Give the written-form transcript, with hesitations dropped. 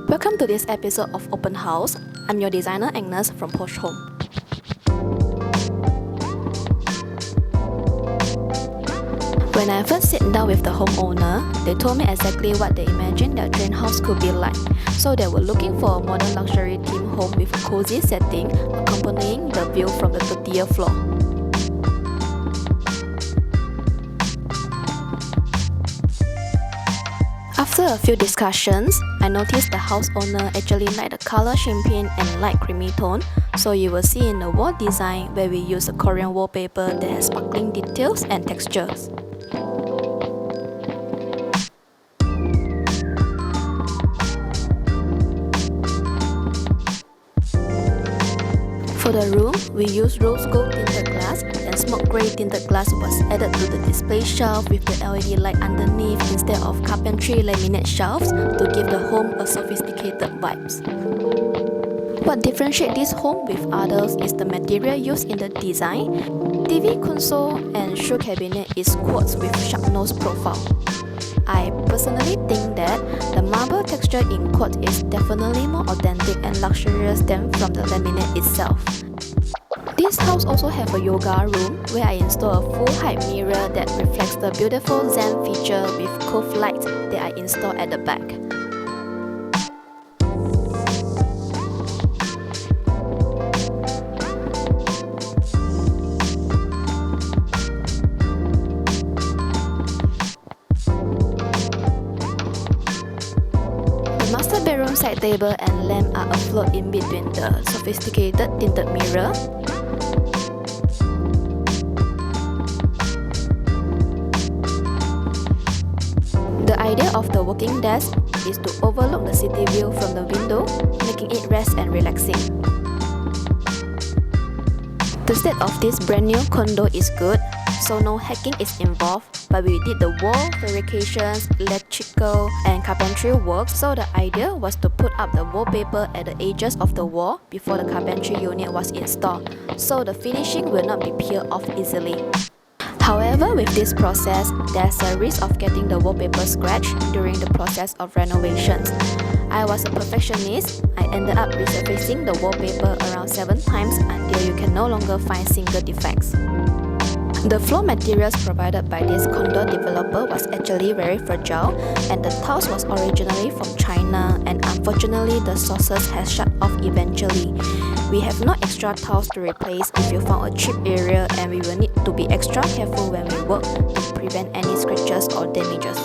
Welcome to this episode of Open House. I'm your designer Agnes from Posh Home. When I first sat down with the homeowner, they told me exactly what they imagined their dream house could be like. So they were looking for a modern luxury theme home with a cozy setting accompanying the view from the 30th floor. After a few discussions, I noticed the house owner actually liked the color champagne and light creamy tone, so you will see in the wall design where we use a Korean wallpaper that has sparkling details and textures. For the room, we used rose gold tinted glass, and smoke grey tinted glass was added to the display shelf with the LED light underneath instead of carpentry laminate shelves to give the home a sophisticated vibes. What differentiates this home with others is the material used in the design. TV console and shoe cabinet is quartz with sharknose profile. I personally think that the marble texture in quartz is definitely more authentic and luxurious than from the laminate itself. This house also have a yoga room where I install a full height mirror that reflects the beautiful Zen feature with cove lights that I install at the back. The master bedroom side table and lamp are afloat in between the sophisticated tinted mirror. The idea of the working desk is to overlook the city view from the window, making it rest and relaxing. The state of this brand new condo is good, so no hacking is involved, but we did the wall fabrications, electrical and carpentry work, so the idea was to put up the wallpaper at the edges of the wall before the carpentry unit was installed, so the finishing will not be peeled off easily. However, with this process, there's a risk of getting the wallpaper scratched during the process of renovations. I was a perfectionist. I ended up resurfacing the wallpaper around 7 times until you can no longer find single defects. The floor materials provided by this condo developer was actually very fragile, and the tiles was originally from China, and unfortunately the sources has shut off eventually. We have no extra tiles to replace if you found a cheap area, and we will need to be extra careful when we work to prevent any scratches or damages.